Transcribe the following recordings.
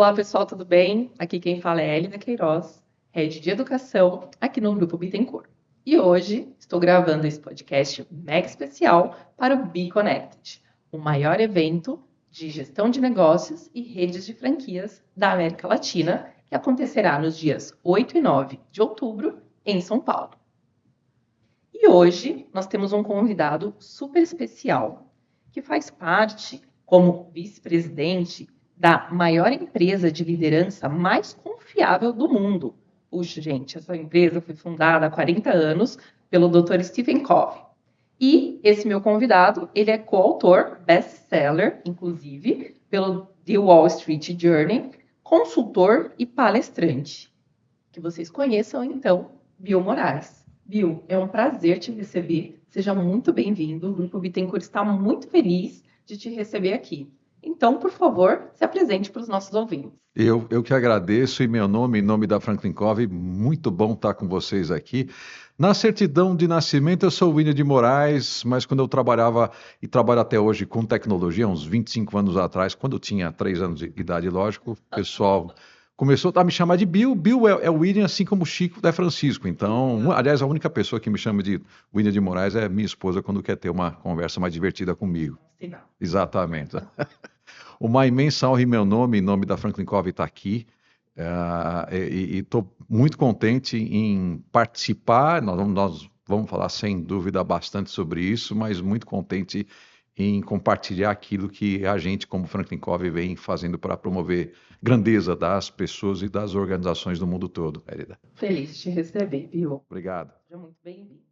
Olá, pessoal, tudo bem? Aqui quem fala é Elida Queiroz, Head de Educação aqui no Grupo Bittencourt. E hoje estou gravando esse podcast mega especial para o Be Connected, o maior evento de gestão de negócios e redes de franquias da América Latina, que acontecerá nos dias 8 e 9 de outubro em São Paulo. E hoje nós temos um convidado super especial, que faz parte como vice-presidente da maior empresa de liderança mais confiável do mundo. Puxa, gente, essa empresa foi fundada há 40 anos pelo Dr. Stephen Covey. E esse meu convidado, ele é coautor, best-seller, inclusive, pelo The Wall Street Journal, consultor e palestrante. Que vocês conheçam, então, Bill Moraes. Bill, é um prazer te receber. Seja muito bem-vindo. O Grupo Bittencourt está muito feliz de te receber aqui. Então, por favor, se apresente para os nossos ouvintes. Eu que agradeço, em meu nome, em nome da Franklin Covey, muito bom estar com vocês aqui. Na certidão de nascimento, eu sou William de Moraes, mas quando eu trabalhava, e trabalho até hoje com tecnologia, uns 25 anos atrás, quando eu tinha 3 anos de idade, lógico, o pessoal começou a me chamar de Bill. Bill é William, assim como Chico é Francisco. Então, aliás, a única pessoa que me chama de William de Moraes é minha esposa, quando quer ter uma conversa mais divertida comigo. Exatamente. Uma imensa honra em meu nome, em nome da Franklin Covey, estar aqui. E estou muito contente em participar. Nós vamos falar, sem dúvida, bastante sobre isso, mas muito contente em compartilhar aquilo que a gente, como Franklin Covey, vem fazendo para promover grandeza das pessoas e das organizações do mundo todo, Elida. Feliz de te receber, Bill. Obrigado. Seja muito bem-vindo.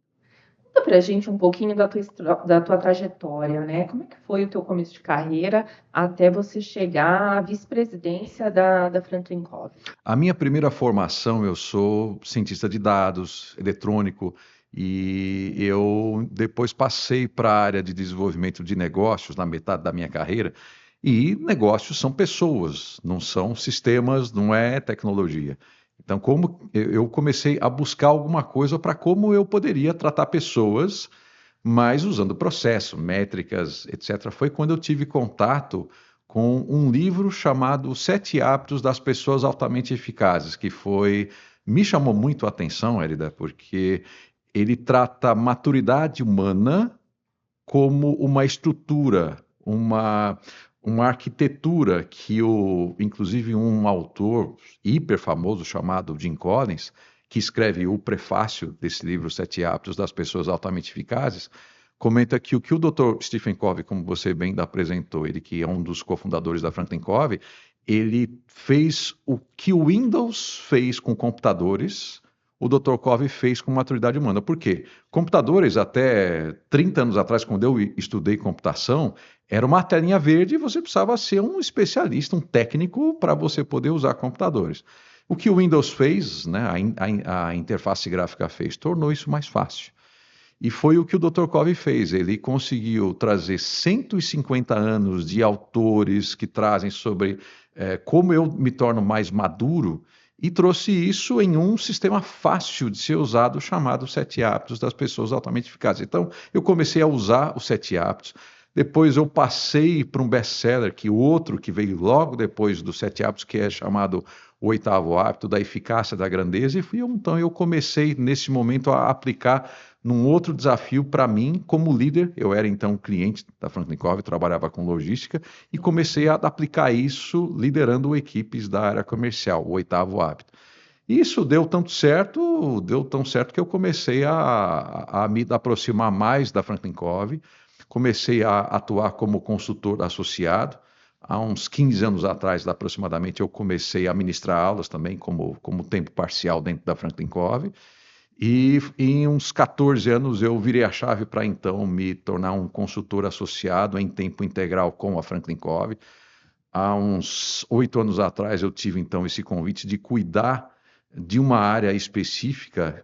Conta pra gente um pouquinho da tua trajetória, né? Como é que foi o teu começo de carreira até você chegar à vice-presidência da Franklin Covey? A minha primeira formação, eu sou cientista de dados, eletrônico, e eu depois passei para a área de desenvolvimento de negócios na metade da minha carreira, e negócios são pessoas, não são sistemas, não é tecnologia. Então, como eu comecei a buscar alguma coisa para como eu poderia tratar pessoas, mas usando processo, métricas, etc. Foi quando eu tive contato com um livro chamado Os 7 Hábitos das Pessoas Altamente Eficazes, me chamou muito a atenção, Elida, porque ele trata maturidade humana como uma estrutura, uma arquitetura que inclusive um autor hiper famoso chamado Jim Collins, que escreve o prefácio desse livro, Os 7 Hábitos das Pessoas Altamente Eficazes, comenta que o que o Dr. Stephen Covey, como você bem apresentou, ele que é um dos cofundadores da Franklin Covey, ele fez o que o Windows fez com computadores, o Dr. Covey fez com maturidade humana. Por quê? Computadores, até 30 anos atrás, quando eu estudei computação, era uma telinha verde e você precisava ser um especialista, um técnico, para você poder usar computadores. O que o Windows fez, né, a interface gráfica fez, tornou isso mais fácil. E foi o que o Dr. Covey fez. Ele conseguiu trazer 150 anos de autores que trazem sobre como eu me torno mais maduro, e trouxe isso em um sistema fácil de ser usado, chamado 7 Hábitos das Pessoas Altamente Eficazes. Então, eu comecei a usar os 7 Hábitos. Depois eu passei para um best-seller, que o outro que veio logo depois dos 7 Hábitos, que é chamado O 8º Hábito da Eficácia da Grandeza, então eu comecei nesse momento a aplicar num outro desafio para mim como líder. Eu era então cliente da Franklin Covey, trabalhava com logística e comecei a aplicar isso liderando equipes da área comercial, o 8º Hábito. Isso deu tão certo que eu comecei a me aproximar mais da Franklin Covey, comecei a atuar como consultor associado. Há uns 15 anos atrás, aproximadamente, eu comecei a ministrar aulas também como tempo parcial dentro da Franklin Covey. E em uns 14 anos eu virei a chave para então me tornar um consultor associado em tempo integral com a Franklin Covey. Há uns 8 anos atrás eu tive então esse convite de cuidar de uma área específica,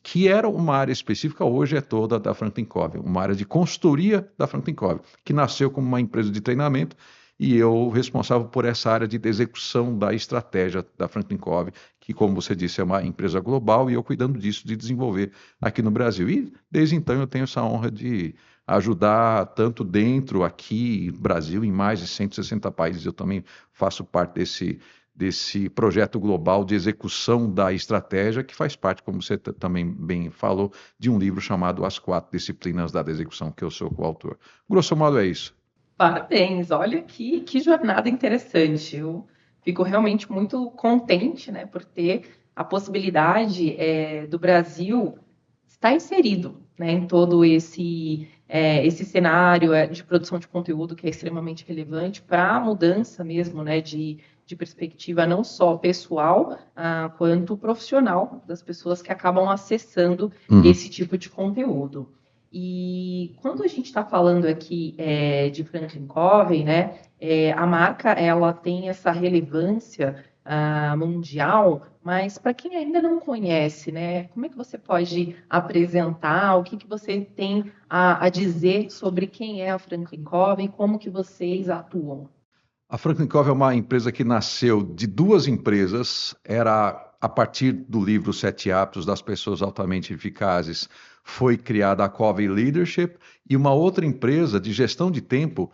que era uma área específica, hoje é toda da Franklin Covey, uma área de consultoria da Franklin Covey, que nasceu como uma empresa de treinamento e eu responsável por essa área de execução da estratégia da Franklin Covey, que, como você disse, é uma empresa global, e eu cuidando disso, de desenvolver aqui no Brasil. E desde então eu tenho essa honra de ajudar tanto dentro, aqui, Brasil, em mais de 160 países. Eu também faço parte desse projeto global de execução da estratégia, que faz parte, como você também bem falou, de um livro chamado As Quatro Disciplinas da Execução, que eu sou coautor. Grosso modo é isso. Parabéns, olha que jornada interessante. Eu fico realmente muito contente, né, por ter a possibilidade do Brasil estar inserido, né, em todo esse cenário de produção de conteúdo que é extremamente relevante para a mudança mesmo, né, de perspectiva não só pessoal, quanto profissional das pessoas que acabam acessando esse tipo de conteúdo. E quando a gente está falando aqui de Franklin Covey, né, a marca ela tem essa relevância mundial, mas para quem ainda não conhece, né, como é que você pode apresentar, o que você tem a dizer sobre quem é a Franklin Covey, como que vocês atuam? A Franklin Covey é uma empresa que nasceu de duas empresas, era a partir do livro Sete Hábitos das Pessoas Altamente Eficazes, foi criada a Covey Leadership, e uma outra empresa de gestão de tempo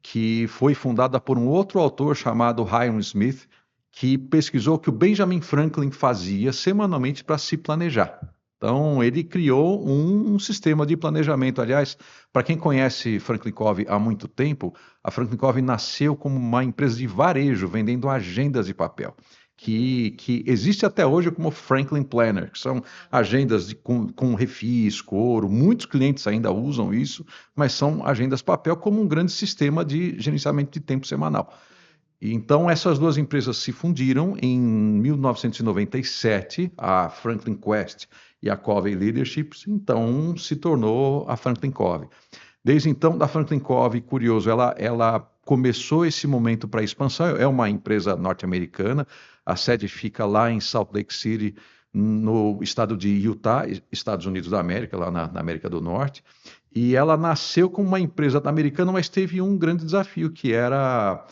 que foi fundada por um outro autor chamado Hiram Smith, que pesquisou o que o Benjamin Franklin fazia semanalmente para se planejar. Então, ele criou um sistema de planejamento. Aliás, para quem conhece Franklin Covey há muito tempo, a Franklin Covey nasceu como uma empresa de varejo, vendendo agendas de papel, que existe até hoje como Franklin Planner, que são agendas com refis, couro. Muitos clientes ainda usam isso, mas são agendas papel como um grande sistema de gerenciamento de tempo semanal. Então, essas duas empresas se fundiram em 1997, a Franklin Quest e a Covey Leadership, então se tornou a Franklin Covey. Desde então, da Franklin Covey, curioso, ela começou esse momento para expansão, é uma empresa norte-americana, a sede fica lá em Salt Lake City, no estado de Utah, Estados Unidos da América, lá na América do Norte, e ela nasceu como uma empresa americana, mas teve um grande desafio, que era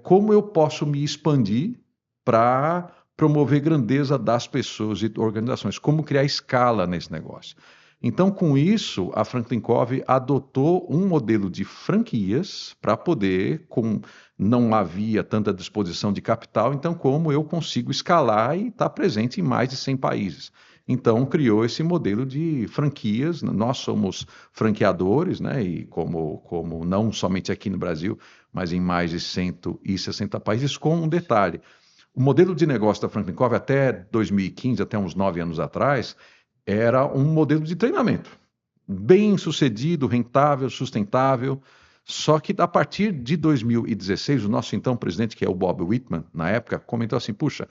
como eu posso me expandir para promover grandeza das pessoas e organizações, como criar escala nesse negócio. Então, com isso, a Franklin Covey adotou um modelo de franquias para poder, não havia tanta disposição de capital, então como eu consigo escalar e estar presente em mais de 100 países. Então, criou esse modelo de franquias. Nós somos franqueadores, né? E como não somente aqui no Brasil, mas em mais de 160 países, com um detalhe. O modelo de negócio da Franklin Covey até 2015, até uns 9 anos atrás, era um modelo de treinamento. Bem sucedido, rentável, sustentável. Só que a partir de 2016, o nosso então presidente, que é o Bob Whitman, na época, comentou assim, puxa,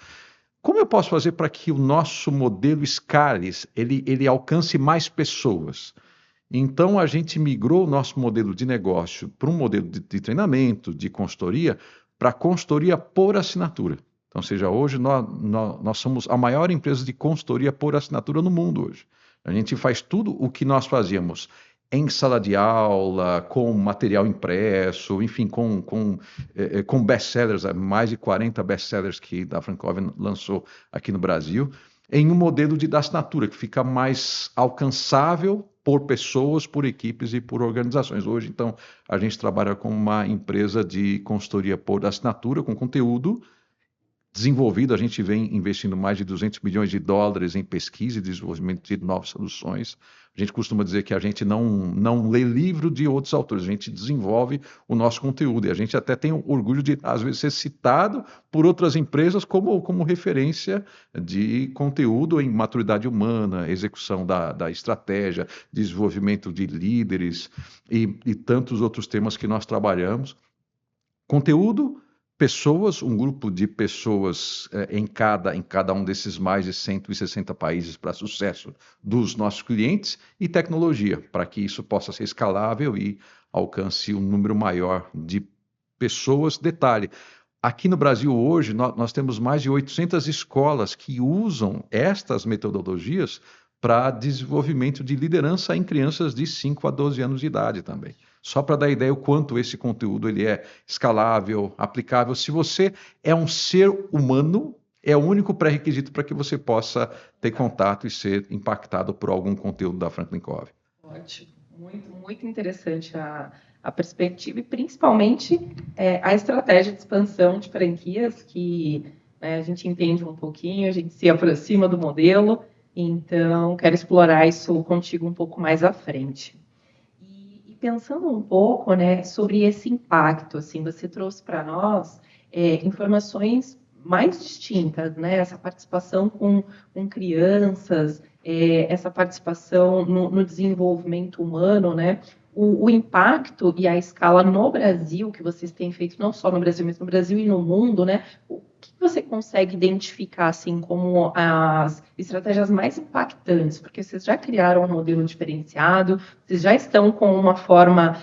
como eu posso fazer para que o nosso modelo escale, ele alcance mais pessoas? Então, a gente migrou o nosso modelo de negócio para um modelo de treinamento, de consultoria, para consultoria por assinatura. Então, ou seja, hoje nós somos a maior empresa de consultoria por assinatura no mundo hoje. A gente faz tudo o que nós fazíamos em sala de aula, com material impresso, enfim, com best-sellers, mais de 40 best-sellers que a Franklin Covey lançou aqui no Brasil, em um modelo de assinatura que fica mais alcançável por pessoas, por equipes e por organizações. Hoje, então, a gente trabalha com uma empresa de consultoria por assinatura, com conteúdo desenvolvido. A gente vem investindo mais de 200 milhões de dólares em pesquisa e desenvolvimento de novas soluções. A gente costuma dizer que a gente não lê livro de outros autores, a gente desenvolve o nosso conteúdo. E a gente até tem orgulho de, às vezes, ser citado por outras empresas como referência de conteúdo em maturidade humana, execução da estratégia, desenvolvimento de líderes e tantos outros temas que nós trabalhamos. Conteúdo, pessoas, um grupo de pessoas em cada um desses mais de 160 países para sucesso dos nossos clientes, e tecnologia, para que isso possa ser escalável e alcance um número maior de pessoas. Detalhe, aqui no Brasil hoje nós temos mais de 800 escolas que usam estas metodologias para desenvolvimento de liderança em crianças de 5 a 12 anos de idade também. Só para dar ideia o quanto esse conteúdo ele é escalável, aplicável. Se você é um ser humano, é o único pré-requisito para que você possa ter contato e ser impactado por algum conteúdo da Franklin Covey. Ótimo, muito, muito interessante a perspectiva e principalmente a estratégia de expansão de franquias que a gente entende um pouquinho, a gente se aproxima do modelo, então quero explorar isso contigo um pouco mais à frente. E pensando um pouco, sobre esse impacto, assim, você trouxe para nós informações mais distintas, essa participação com crianças, essa participação no desenvolvimento humano, o impacto e a escala no Brasil que vocês têm feito, não só no Brasil, mas no Brasil e no mundo, o que você consegue identificar assim como as estratégias mais impactantes? Porque vocês já criaram um modelo diferenciado, vocês já estão com uma forma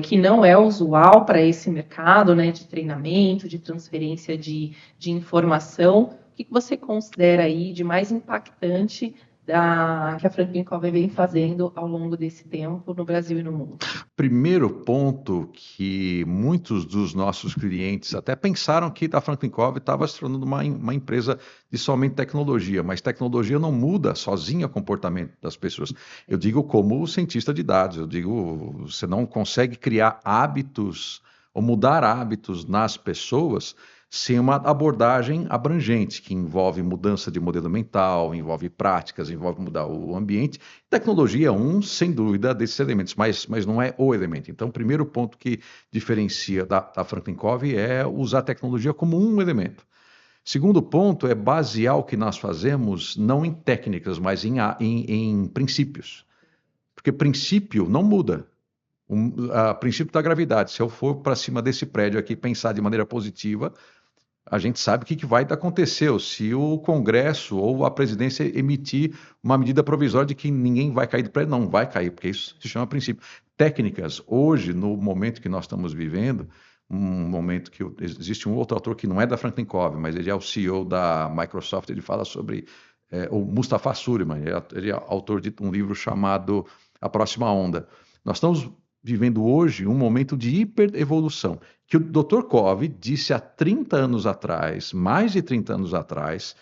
que não é usual para esse mercado, de treinamento, de transferência de informação. O que você considera aí de mais impactante que a Franklin Covey vem fazendo ao longo desse tempo no Brasil e no mundo? Primeiro ponto que muitos dos nossos clientes até pensaram que a Franklin Covey estava se tornando uma empresa de somente tecnologia, mas tecnologia não muda sozinha o comportamento das pessoas. Eu digo como cientista de dados, eu digo, você não consegue criar hábitos ou mudar hábitos nas pessoas sem uma abordagem abrangente, que envolve mudança de modelo mental, envolve práticas, envolve mudar o ambiente. Tecnologia é sem dúvida, desses elementos, mas não é o elemento. Então, o primeiro ponto que diferencia da Franklin Covey é usar a tecnologia como um elemento. Segundo ponto é basear o que nós fazemos não em técnicas, mas em princípios. Porque princípio não muda. O princípio da gravidade. Se eu for para cima desse prédio aqui pensar de maneira positiva, a gente sabe o que vai acontecer se o Congresso ou a presidência emitir uma medida provisória de que ninguém vai cair do prédio. Não vai cair, porque isso se chama princípio. Técnicas, hoje, no momento que nós estamos vivendo, um momento que existe um outro autor que não é da Franklin Covey, mas ele é o CEO da Microsoft, ele fala sobre o Mustafa Suleyman, ele é autor de um livro chamado A Próxima Onda. Nós estamos vivendo hoje um momento de hiperevolução, que o Dr. Covey disse há 30 anos atrás, mais de 30 anos atrás,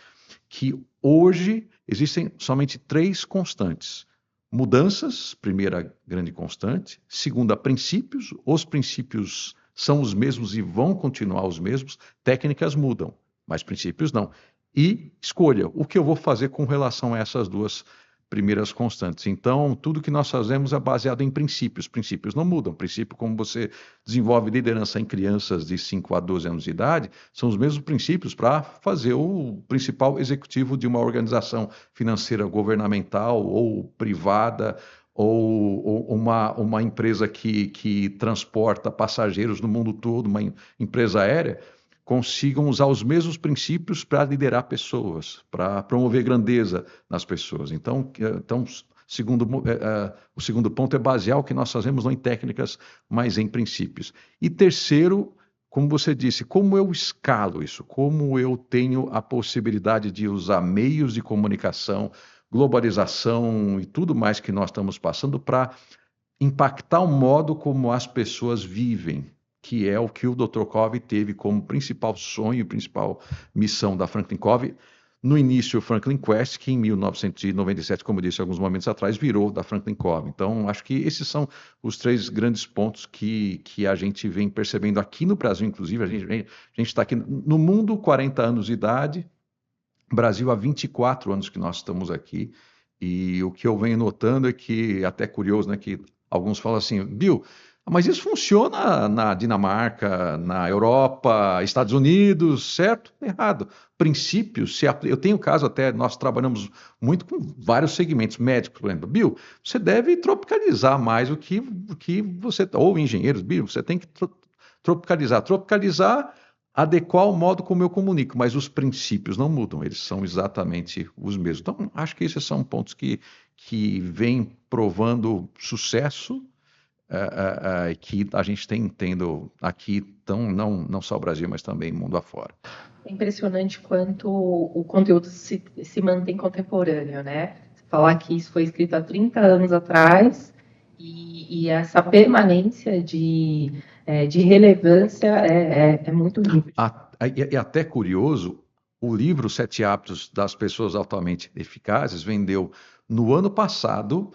que hoje existem somente 3 constantes. Mudanças, primeira grande constante. Segunda, princípios. Os princípios são os mesmos e vão continuar os mesmos. Técnicas mudam, mas princípios não. E escolha, o que eu vou fazer com relação a essas duas primeiras constantes. Então, tudo que nós fazemos é baseado em princípios. Princípios não mudam. Princípio, como você desenvolve liderança em crianças de 5 a 12 anos de idade, são os mesmos princípios para fazer o principal executivo de uma organização financeira governamental ou privada ou uma empresa que transporta passageiros no mundo todo, uma empresa aérea, consigam usar os mesmos princípios para liderar pessoas, para promover grandeza nas pessoas. Então o segundo ponto é basear o que nós fazemos não em técnicas, mas em princípios. E terceiro, como você disse, como eu escalo isso? Como eu tenho a possibilidade de usar meios de comunicação, globalização e tudo mais que nós estamos passando para impactar o modo como as pessoas vivem, que é o que o Dr. Covey teve como principal sonho, principal missão da Franklin Covey. No início, o Franklin Quest, que em 1997, como eu disse alguns momentos atrás, virou da Franklin Covey. Então, acho que esses são os 3 grandes pontos que a gente vem percebendo aqui no Brasil, inclusive. A gente está aqui no mundo, 40 anos de idade, Brasil há 24 anos que nós estamos aqui. E o que eu venho notando é que, até curioso, que alguns falam assim, Bill, mas isso funciona na Dinamarca, na Europa, Estados Unidos, certo? Errado. Princípios, eu tenho caso até, nós trabalhamos muito com vários segmentos médicos, por exemplo. Bill, você deve tropicalizar mais o que você, ou engenheiros, Bill, você tem que tropicalizar. Tropicalizar, adequar o modo como eu comunico, mas os princípios não mudam, eles são exatamente os mesmos. Então, acho que esses são pontos que vêm provando sucesso, que a gente tem tendo aqui, não só o Brasil, mas também mundo afora. É impressionante quanto o conteúdo se mantém contemporâneo, Falar que isso foi escrito há 30 anos atrás E essa permanência de relevância é muito rica. É até curioso, o livro Sete Hábitos das Pessoas Altamente Eficazes vendeu no ano passado,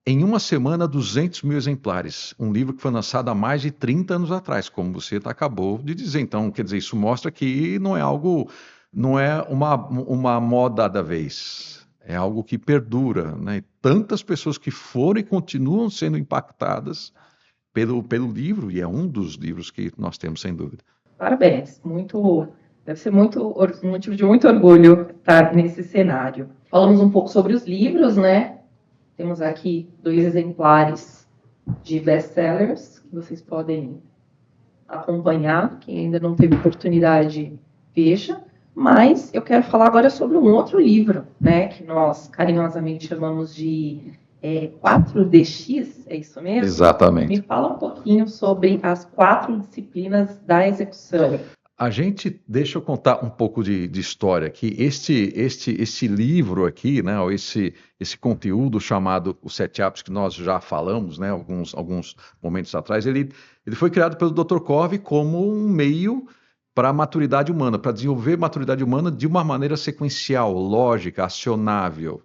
em uma semana, 200 mil exemplares. Um livro que foi lançado há mais de 30 anos atrás, como você acabou de dizer. Então, quer dizer, isso mostra que não é algo, não é uma moda da vez. É algo que perdura, né? E tantas pessoas que foram e continuam sendo impactadas pelo livro, e é um dos livros que nós temos, sem dúvida. Parabéns, deve ser um motivo de muito orgulho estar nesse cenário. Falamos um pouco sobre os livros, né? Temos aqui 2 exemplares de best-sellers que vocês podem acompanhar. Quem ainda não teve oportunidade, veja. Mas eu quero falar agora sobre um outro livro, né? Que nós carinhosamente chamamos de 4DX, é isso mesmo? Exatamente. Me fala um pouquinho sobre as 4 disciplinas da execução. Deixa eu contar um pouco de história aqui. Este livro aqui, né, ou esse conteúdo chamado Os Sete Hábitos, que nós já falamos, né, alguns momentos atrás, ele foi criado pelo Dr. Covey como um meio para a maturidade humana, para desenvolver maturidade humana de uma maneira sequencial, lógica, acionável,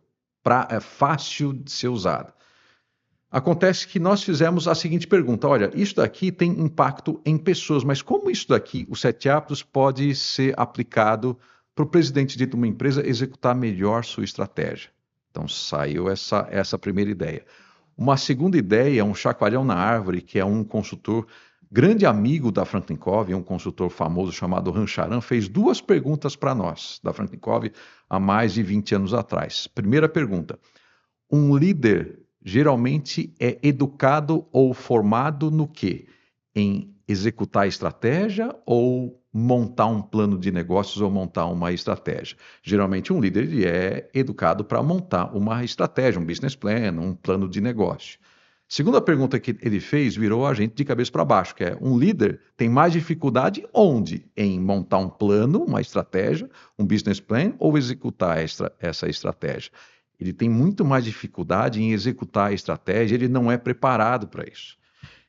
fácil de ser usada. Acontece que nós fizemos a seguinte pergunta: olha, isso daqui tem impacto em pessoas, mas como isso daqui, os 7 hábitos, pode ser aplicado para o presidente de uma empresa executar melhor sua estratégia? Então saiu essa primeira ideia. Uma segunda ideia, um chacoalhão na árvore, que é um consultor, grande amigo da Franklin Covey, um consultor famoso chamado Rancharan, fez 2 perguntas para nós, da Franklin Covey, há mais de 20 anos atrás. Primeira pergunta: um líder geralmente é educado ou formado no quê? Em executar a estratégia ou montar um plano de negócios ou montar uma estratégia? Geralmente um líder ele é educado para montar uma estratégia, um business plan, um plano de negócio. Segunda pergunta que ele fez virou a gente de cabeça para baixo, que é: um líder tem mais dificuldade onde? Em montar um plano, uma estratégia, um business plan ou executar essa estratégia? Ele tem muito mais dificuldade em executar a estratégia, ele não é preparado para isso.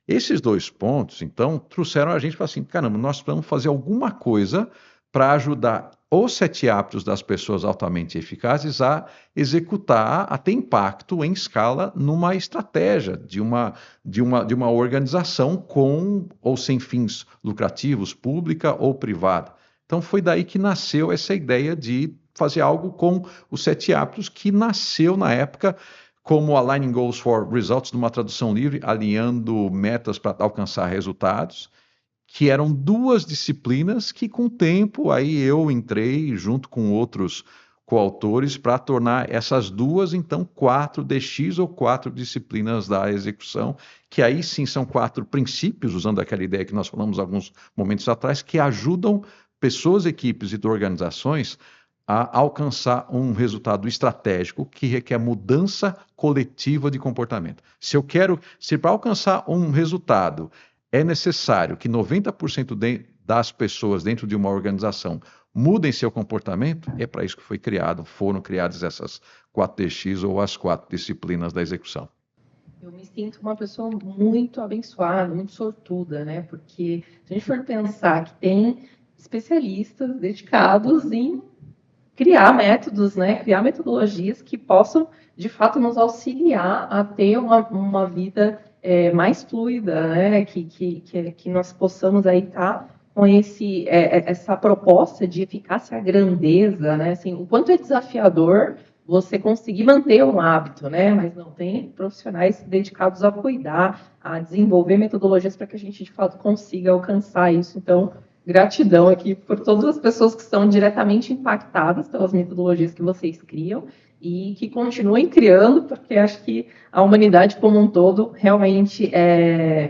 Esses 2 pontos, então, trouxeram a gente para assim: caramba, nós precisamos fazer alguma coisa para ajudar os 7 hábitos das pessoas altamente eficazes a executar, a ter impacto em escala numa estratégia de uma organização com ou sem fins lucrativos, pública ou privada. Então foi daí que nasceu essa ideia de fazer algo com os 7 hábitos, que nasceu na época como Aligning Goals for Results, numa tradução livre, alinhando metas para alcançar resultados, que eram 2 disciplinas que, com o tempo, aí eu entrei junto com outros coautores para tornar essas 2, então, 4DX ou 4 disciplinas da execução, que aí sim são 4 princípios, usando aquela ideia que nós falamos alguns momentos atrás, que ajudam pessoas, equipes e organizações a alcançar um resultado estratégico que requer mudança coletiva de comportamento. Se para alcançar um resultado é necessário que 90% das pessoas dentro de uma organização mudem seu comportamento, é para isso que foram criadas essas 4DX ou as 4 disciplinas da execução. Eu me sinto uma pessoa muito abençoada, muito sortuda, né? Porque se a gente for pensar que tem especialistas dedicados em criar métodos, né? Criar metodologias que possam, de fato, nos auxiliar a ter uma vida mais fluida, né? Que nós possamos aí estar com essa proposta de eficácia, grandeza, né? Assim, o quanto é desafiador você conseguir manter um hábito, né? Mas não tem profissionais dedicados a cuidar, a desenvolver metodologias para que a gente, de fato, consiga alcançar isso. Então, gratidão aqui por todas as pessoas que estão diretamente impactadas pelas metodologias que vocês criam e que continuem criando, porque acho que a humanidade como um todo realmente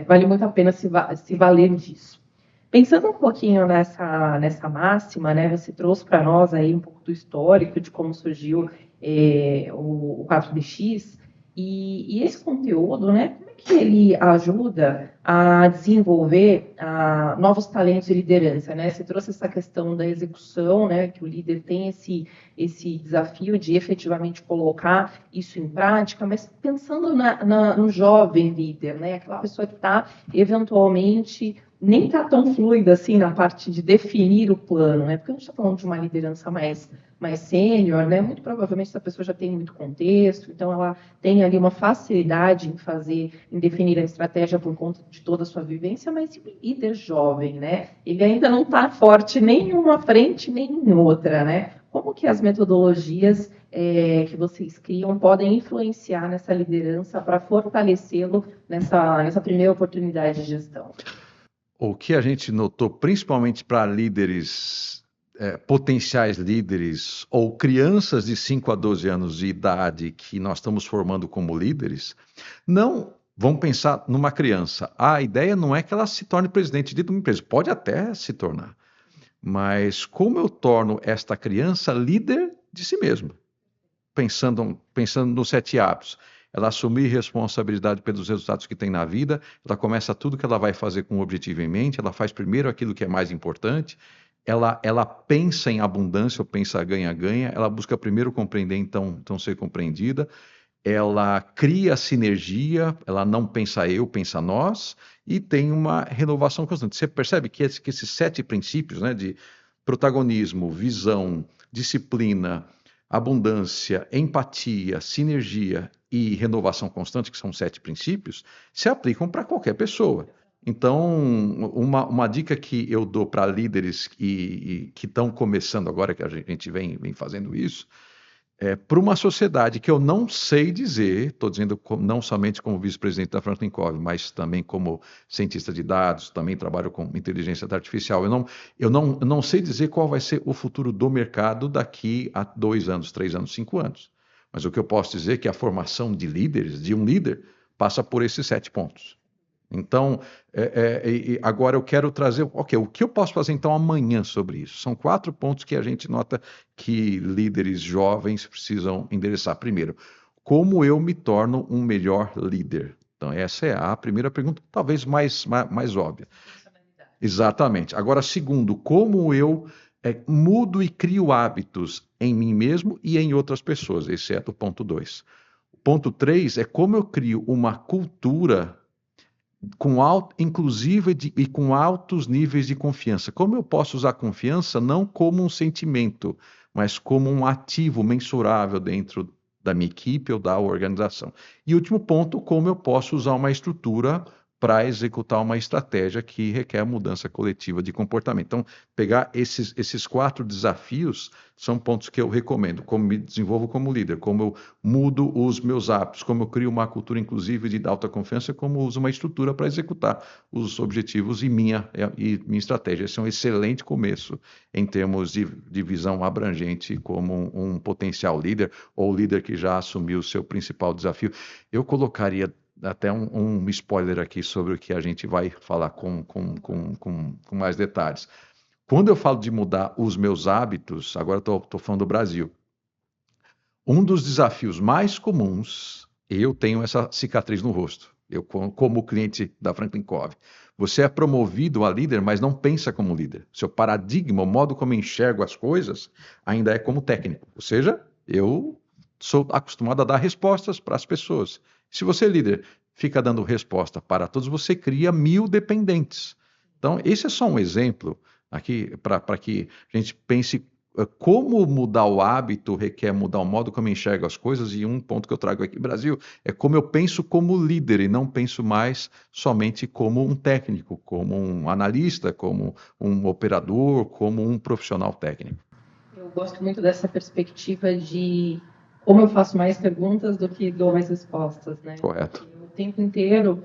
vale muito a pena se valer disso. Pensando um pouquinho nessa máxima, né, você trouxe para nós aí um pouco do histórico de como surgiu o 4DX, E esse conteúdo, né, como é que ele ajuda a desenvolver novos talentos de liderança, né? Você trouxe essa questão da execução, né, que o líder tem esse desafio de efetivamente colocar isso em prática, mas pensando no jovem líder, né, aquela pessoa que está eventualmente nem está tão fluida assim na parte de definir o plano, né? Porque a gente está falando de uma liderança mais sênior, né? Muito provavelmente essa pessoa já tem muito contexto, então ela tem ali uma facilidade em definir a estratégia por conta de toda a sua vivência, mas e o líder jovem, né? Ele ainda não está forte nem em uma frente, nem em outra, né? Como que as metodologias que vocês criam podem influenciar nessa liderança para fortalecê-lo nessa primeira oportunidade de gestão? O que a gente notou, principalmente para líderes, potenciais líderes ou crianças de 5 a 12 anos de idade que nós estamos formando como líderes, não vamos pensar numa criança. A ideia não é que ela se torne presidente de uma empresa, pode até se tornar, mas como eu torno esta criança líder de si mesma? Pensando nos 7 hábitos. Ela assumir responsabilidade pelos resultados que tem na vida, ela começa tudo que ela vai fazer com um objetivo em mente, ela faz primeiro aquilo que é mais importante, ela pensa em abundância ou pensa ganha-ganha, ela busca primeiro compreender, então ser compreendida, ela cria sinergia, ela não pensa eu, pensa nós, e tem uma renovação constante. Você percebe que esses 7 princípios, né, de protagonismo, visão, disciplina, abundância, empatia, sinergia e renovação constante, que são 7 princípios, se aplicam para qualquer pessoa. Então, uma dica que eu dou para líderes que estão começando agora, que a gente vem fazendo isso, para uma sociedade que eu não sei dizer, estou dizendo não somente como vice-presidente da Franklin Covey, mas também como cientista de dados, também trabalho com inteligência artificial. Eu não sei dizer qual vai ser o futuro do mercado daqui a 2 anos, 3 anos, 5 anos. Mas o que eu posso dizer é que a formação de líderes, de um líder, passa por esses 7 pontos. Então, agora eu quero trazer, ok, o que eu posso fazer então amanhã sobre isso? São 4 pontos que a gente nota que líderes jovens precisam endereçar. Primeiro, como eu me torno um melhor líder? Então, essa é a primeira pergunta, talvez mais óbvia. Exatamente. Agora, segundo, como eu mudo e crio hábitos em mim mesmo e em outras pessoas? Esse é o ponto 2. O ponto 3 é como eu crio uma cultura inclusive e com altos níveis de confiança. Como eu posso usar confiança não como um sentimento, mas como um ativo mensurável dentro da minha equipe ou da organização. E último ponto, como eu posso usar uma estrutura para executar uma estratégia que requer mudança coletiva de comportamento. Então, pegar esses 4 desafios são pontos que eu recomendo. Como me desenvolvo como líder, como eu mudo os meus hábitos, como eu crio uma cultura inclusive de alta confiança, como eu uso uma estrutura para executar os objetivos e minha estratégia. Esse é um excelente começo em termos de visão abrangente como um potencial líder ou líder que já assumiu o seu principal desafio. Eu colocaria até um spoiler aqui sobre o que a gente vai falar com mais detalhes. Quando eu falo de mudar os meus hábitos, agora estou falando do Brasil, um dos desafios mais comuns, eu tenho essa cicatriz no rosto, eu como cliente da Franklin Covey. Você é promovido a líder, mas não pensa como líder. Seu paradigma, o modo como eu enxergo as coisas, ainda é como técnico. Ou seja, eu sou acostumado a dar respostas para as pessoas. Se você é líder, fica dando resposta para todos, você cria 1000 dependentes. Então, esse é só um exemplo aqui para que a gente pense como mudar o hábito requer mudar o modo como eu enxergo as coisas, e um ponto que eu trago aqui no Brasil é como eu penso como líder e não penso mais somente como um técnico, como um analista, como um operador, como um profissional técnico. Eu gosto muito dessa perspectiva de como eu faço mais perguntas do que dou mais respostas, né? Correto. Porque o tempo inteiro,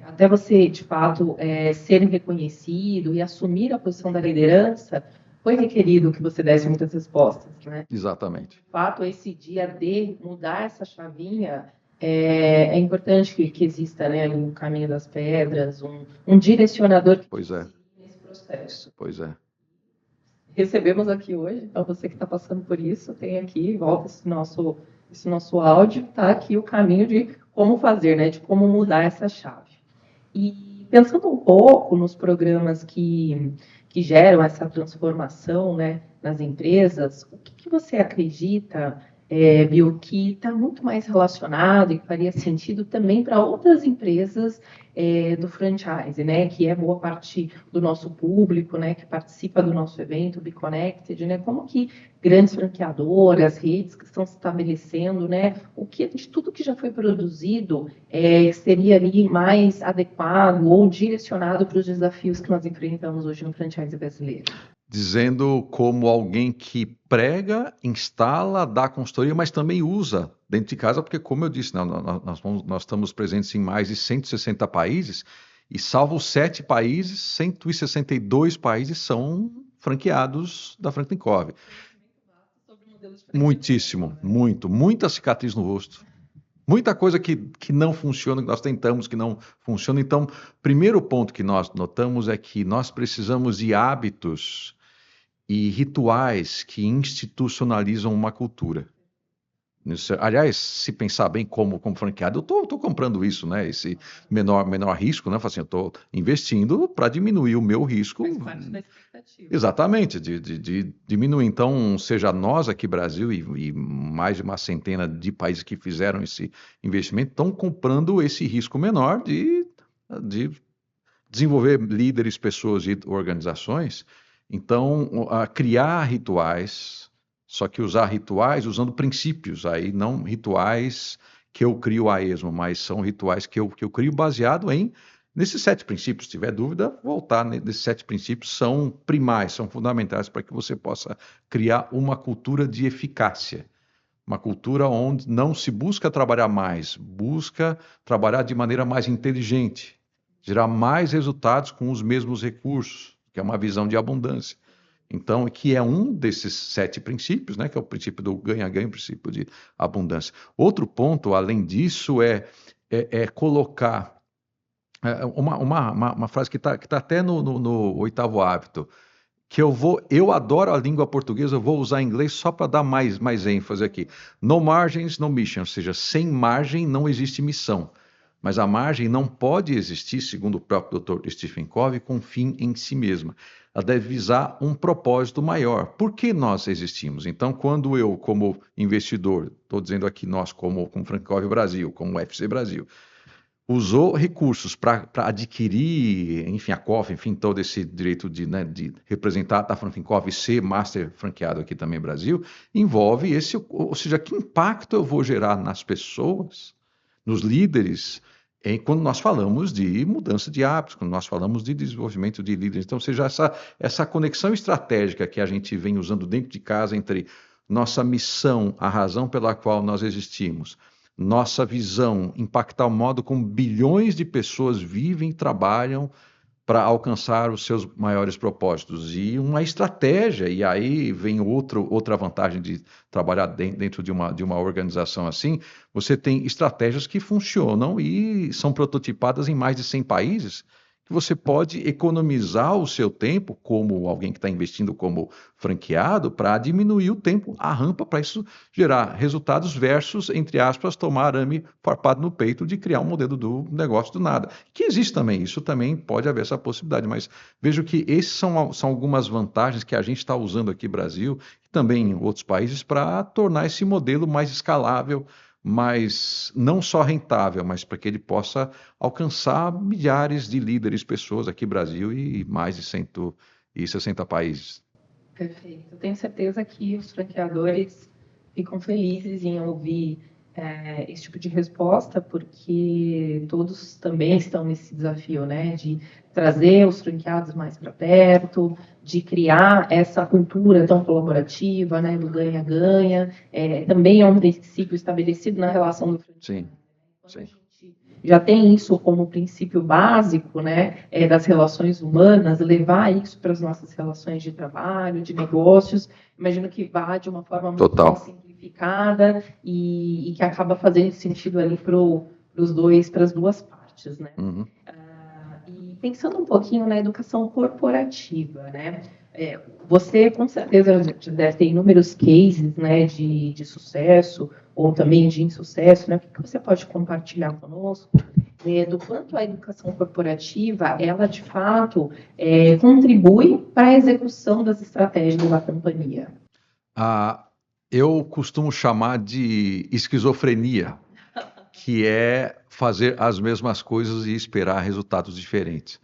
até você, de fato, ser reconhecido e assumir a posição da liderança, foi requerido que você desse muitas respostas, né? Exatamente. De fato, esse dia de mudar essa chavinha, é importante que exista, né, um caminho das pedras, um direcionador que Pois é. nesse processo. Pois é. Recebemos aqui hoje, então você que está passando por isso, tem aqui, volta esse nosso esse nosso áudio, está aqui o caminho de como fazer, né, de como mudar essa chave. E pensando um pouco nos programas que geram essa transformação, né, nas empresas, o que você acredita, Bill, que está muito mais relacionado e que faria sentido também para outras empresas do franchise, né, que é boa parte do nosso público, né, que participa do nosso evento, Be Connected, né, como que grandes franqueadoras, redes que estão se estabelecendo, né, o que de tudo que já foi produzido seria ali mais adequado ou direcionado para os desafios que nós enfrentamos hoje no franchise brasileiro? Dizendo como alguém que prega, instala, dá consultoria, mas também usa dentro de casa, porque, como eu disse, nós estamos presentes em mais de 160 países, e salvo 7 países, 162 países são franqueados da Franklin Covey. Muitíssimo, muita cicatriz no rosto. Muita coisa que não funciona, que nós tentamos que não funciona. Então, primeiro ponto que nós notamos é que nós precisamos de hábitos e rituais que institucionalizam uma cultura. Aliás, se pensar bem como franqueado, eu estou comprando isso, né? Esse menor risco, né? Assim, eu estou investindo para diminuir o meu risco. Faz parte da expectativa. Exatamente, de diminuir. Então, seja nós aqui, Brasil, e mais de uma centena de países que fizeram esse investimento, estão comprando esse risco menor de desenvolver líderes, pessoas e organizações. Então, criar rituais, só que usar rituais usando princípios, aí não rituais que eu crio a esmo, mas são rituais que eu crio baseado nesses 7 princípios. Se tiver dúvida, voltar nesses 7 princípios, são primais, são fundamentais para que você possa criar uma cultura de eficácia. Uma cultura onde não se busca trabalhar mais, busca trabalhar de maneira mais inteligente, gerar mais resultados com os mesmos recursos, que é uma visão de abundância. Então, que é um desses 7 princípios, né, que é o princípio do ganha-ganha, o princípio de abundância. Outro ponto, além disso, é colocar uma frase que tá até no 8º hábito, que eu adoro a língua portuguesa, eu vou usar em inglês só para dar mais ênfase aqui. No margins, no mission, ou seja, sem margem não existe missão. Mas a margem não pode existir, segundo o próprio Dr. Stephen Covey, com fim em si mesma. Ela deve visar um propósito maior. Por que nós existimos? Então, quando eu, como investidor, estou dizendo aqui nós, como Franklin Covey Brasil, como UFC Brasil, usou recursos para adquirir, enfim, a Covey, enfim, todo esse direito de representar a Franklin Covey, ser master franqueado aqui também no Brasil, envolve ou seja, que impacto eu vou gerar nas pessoas, nos líderes, quando nós falamos de mudança de hábitos, quando nós falamos de desenvolvimento de líderes. Então, ou seja, essa conexão estratégica que a gente vem usando dentro de casa entre nossa missão, a razão pela qual nós existimos, nossa visão, impactar o modo como bilhões de pessoas vivem e trabalham para alcançar os seus maiores propósitos. E uma estratégia, e aí vem outra vantagem de trabalhar dentro de uma organização assim, você tem estratégias que funcionam e são prototipadas em mais de 100 países, que você pode economizar o seu tempo, como alguém que está investindo como franqueado, para diminuir o tempo, a rampa, para isso gerar resultados versus, entre aspas, tomar arame farpado no peito de criar um modelo do negócio do nada. Que existe também, isso também pode haver essa possibilidade, mas vejo que esses são algumas vantagens que a gente está usando aqui no Brasil e também em outros países para tornar esse modelo mais escalável, mas não só rentável, mas para que ele possa alcançar milhares de líderes, pessoas aqui no Brasil e mais de 160 países. Perfeito. Eu tenho certeza que os franqueadores ficam felizes em ouvir esse tipo de resposta, porque todos também estão nesse desafio, né, de trazer os franqueados mais para perto, de criar essa cultura tão colaborativa, né, do ganha-ganha. Também é um princípio estabelecido na relação do franqueado. Sim. Já tem isso como princípio básico, né, das relações humanas, levar isso para as nossas relações de trabalho, de negócios, imagino que vá de uma forma muito mais simplificada e que acaba fazendo sentido ali para as duas partes, né? Uhum. E pensando um pouquinho na educação corporativa, né? Você com certeza já deve ter inúmeros cases, né, de sucesso ou também de insucesso, né? O que você pode compartilhar conosco do quanto a educação corporativa, ela de fato contribui para a execução das estratégias da companhia? Eu costumo chamar de esquizofrenia, que é fazer as mesmas coisas e esperar resultados diferentes.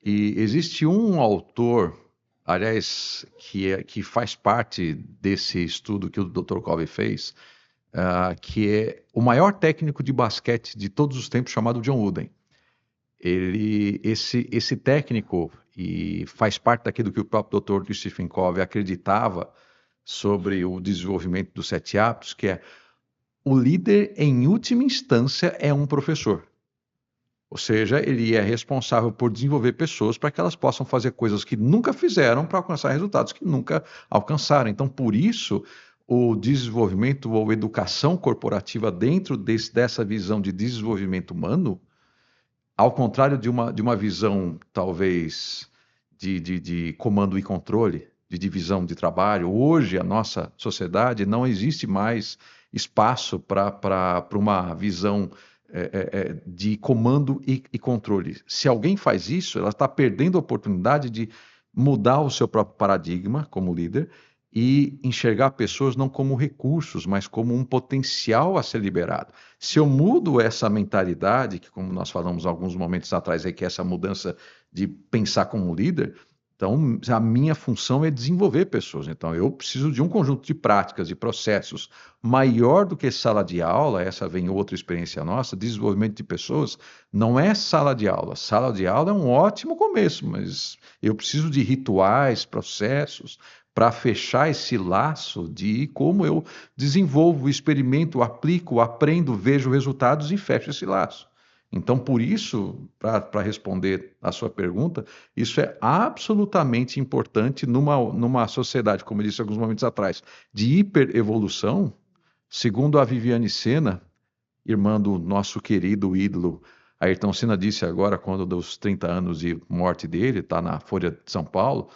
E existe um autor, aliás, que faz parte desse estudo que o Dr. Covey fez, que é o maior técnico de basquete de todos os tempos, chamado John Wooden. Esse técnico, e faz parte daquilo que o próprio Dr. Stephen Covey acreditava sobre o desenvolvimento dos 7 hábitos, que é o líder, em última instância, é um professor. Ou seja, ele é responsável por desenvolver pessoas para que elas possam fazer coisas que nunca fizeram para alcançar resultados que nunca alcançaram. Então, por isso, o desenvolvimento ou educação corporativa dentro dessa visão de desenvolvimento humano, ao contrário de uma visão, talvez, de comando e controle, de divisão de trabalho, hoje a nossa sociedade não existe mais espaço para uma visão de comando e controle. Se alguém faz isso, ela está perdendo a oportunidade de mudar o seu próprio paradigma como líder e enxergar pessoas não como recursos, mas como um potencial a ser liberado. Se eu mudo essa mentalidade, que como nós falamos alguns momentos atrás, que é essa mudança de pensar como líder, então a minha função é desenvolver pessoas. Então eu preciso de um conjunto de práticas e processos maior do que sala de aula. Essa vem outra experiência nossa. Desenvolvimento de pessoas não é sala de aula. Sala de aula é um ótimo começo, mas eu preciso de rituais, processos, para fechar esse laço de como eu desenvolvo, experimento, aplico, aprendo, vejo resultados e fecho esse laço. Então, por isso, para responder a sua pergunta, isso é absolutamente importante numa sociedade, como eu disse alguns momentos atrás, de hiperevolução. Segundo a Viviane Senna, irmã do nosso querido ídolo Ayrton Senna, disse agora, quando dos 30 anos de morte dele, está na Folha de São Paulo,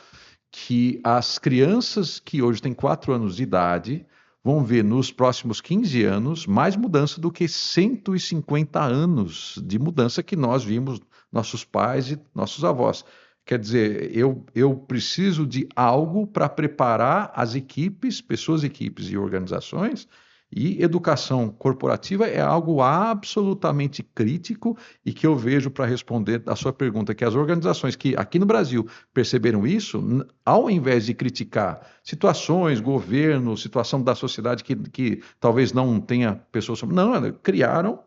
que as crianças que hoje têm 4 anos de idade vão ver nos próximos 15 anos mais mudança do que 150 anos de mudança que nós vimos nossos pais e nossos avós. Quer dizer, eu preciso de algo para preparar as equipes, pessoas, equipes e organizações, e educação corporativa é algo absolutamente crítico e que eu vejo para responder a sua pergunta, que as organizações que aqui no Brasil perceberam isso, ao invés de criticar situações, governo, situação da sociedade que talvez não tenha pessoas... Não, criaram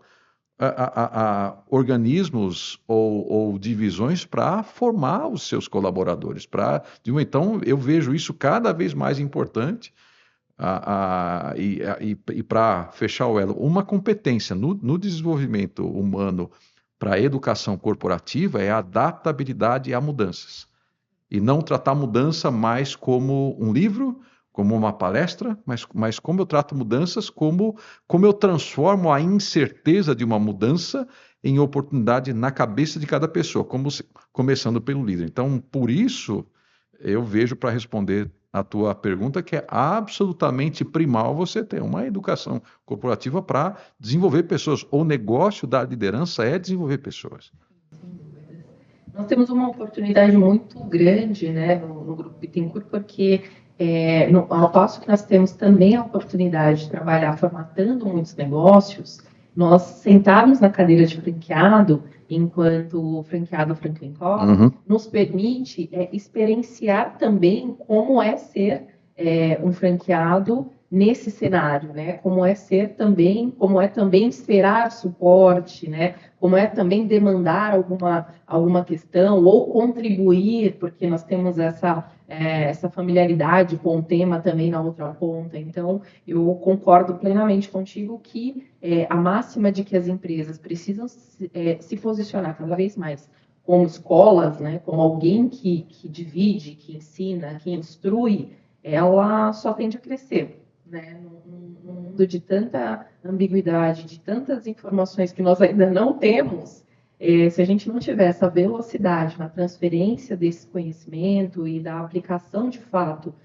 organismos ou divisões para formar os seus colaboradores. Então, eu vejo isso cada vez mais importante. E para fechar o elo, uma competência no desenvolvimento humano para a educação corporativa é a adaptabilidade a mudanças. E não tratar mudança mais como um livro, como uma palestra, mas como eu trato mudanças, como eu transformo a incerteza de uma mudança em oportunidade na cabeça de cada pessoa, começando pelo líder. Então, por isso, eu vejo, para responder a tua pergunta, que é absolutamente primal você ter uma educação corporativa para desenvolver pessoas. O negócio da liderança é desenvolver pessoas. Nós temos uma oportunidade muito grande, né, no Grupo Bittencourt, porque ao passo que nós temos também a oportunidade de trabalhar formatando muitos negócios, nós sentarmos na cadeira de franqueado, enquanto o franqueado Franklin Covey, nos permite experienciar também como é ser um franqueado nesse cenário, né? Como é também esperar suporte, né? Como é também demandar alguma questão ou contribuir, porque nós temos essa familiaridade com o tema também na outra ponta. Então, eu concordo plenamente contigo que a máxima de que as empresas precisam se posicionar cada vez mais como escolas, né? Como alguém que divide, que ensina, que instrui, ela só tende a crescer, né? Num mundo de tanta ambiguidade, de tantas informações que nós ainda não temos, se a gente não tiver essa velocidade na transferência desse conhecimento e da aplicação de fato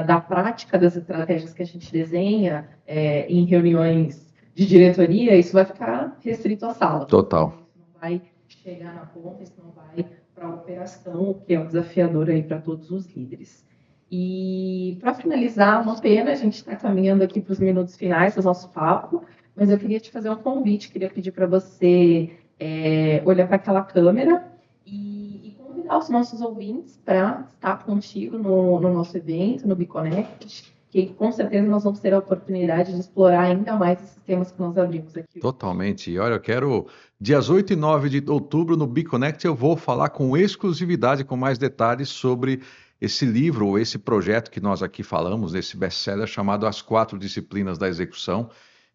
da prática das estratégias que a gente desenha em reuniões de diretoria, isso vai ficar restrito à sala. Total. Isso não vai chegar na ponta, isso não vai para a operação, o que é um desafiador aí para todos os líderes. E para finalizar, uma pena, a gente está caminhando aqui para os minutos finais do nosso papo, mas eu queria te fazer um convite, queria pedir para você olhar para aquela câmera e convidar os nossos ouvintes para estar contigo no nosso evento, no BeConnect, que com certeza nós vamos ter a oportunidade de explorar ainda mais esses temas que nós abrimos aqui. Totalmente. E olha, eu quero, dias 8 e 9 de outubro, no BeConnect, eu vou falar com exclusividade, com mais detalhes sobre esse livro, ou esse projeto que nós aqui falamos, esse best-seller chamado As 4 Disciplinas da Execução,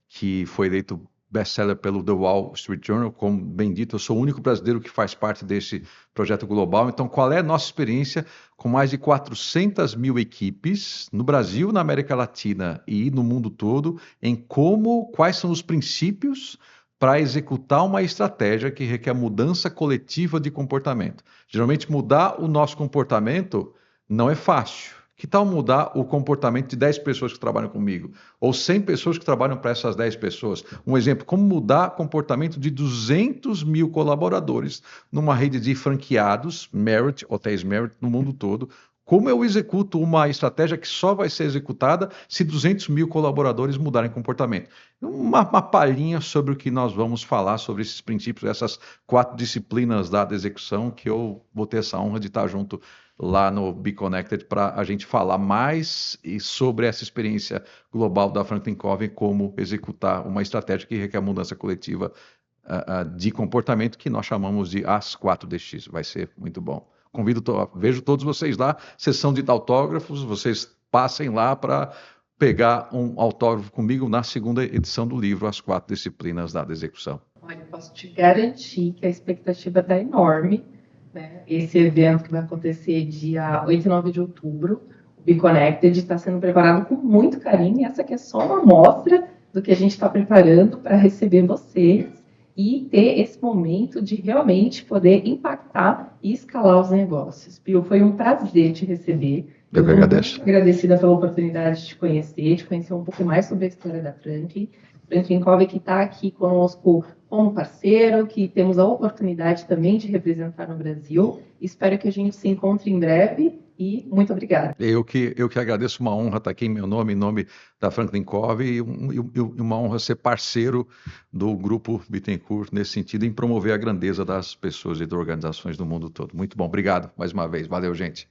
que foi eleito best-seller pelo The Wall Street Journal. Como bem dito, eu sou o único brasileiro que faz parte desse projeto global. Então, qual é a nossa experiência com mais de 400 mil equipes no Brasil, na América Latina e no mundo todo, em quais são os princípios para executar uma estratégia que requer mudança coletiva de comportamento. Geralmente, mudar o nosso comportamento não é fácil. Que tal mudar o comportamento de 10 pessoas que trabalham comigo? Ou 100 pessoas que trabalham para essas 10 pessoas? Um exemplo, como mudar o comportamento de 200 mil colaboradores numa rede de franqueados, Marriott, hotéis Marriott, no mundo todo. Como eu executo uma estratégia que só vai ser executada se 200 mil colaboradores mudarem comportamento? Uma palhinha sobre o que nós vamos falar sobre esses princípios, essas 4 disciplinas da execução, que eu vou ter essa honra de estar junto lá no BeConnected para a gente falar mais sobre essa experiência global da Franklin Covey, como executar uma estratégia que requer mudança coletiva de comportamento, que nós chamamos de As 4DX. Vai ser muito bom. Vejo todos vocês lá, sessão de autógrafos, vocês passem lá para pegar um autógrafo comigo na segunda edição do livro As 4 Disciplinas da Execução. Olha, eu posso te garantir que a expectativa está enorme, né? Esse evento que vai acontecer dia 8 e 9 de outubro, o BeConnected está sendo preparado com muito carinho, e essa aqui é só uma amostra do que a gente está preparando para receber vocês e ter esse momento de realmente poder impactar e escalar os negócios. Pio, foi um prazer te receber. Eu que agradeço. Muito agradecida pela oportunidade de conhecer um pouco mais sobre a história da Franklin. Franklin Covey, que está aqui conosco como parceiro, que temos a oportunidade também de representar no Brasil. Espero que a gente se encontre em breve e muito obrigada. Eu que agradeço, uma honra estar aqui em nome da Franklin Covey, e uma honra ser parceiro do Grupo Bittencourt nesse sentido, em promover a grandeza das pessoas e das organizações do mundo todo. Muito bom, obrigado mais uma vez. Valeu, gente.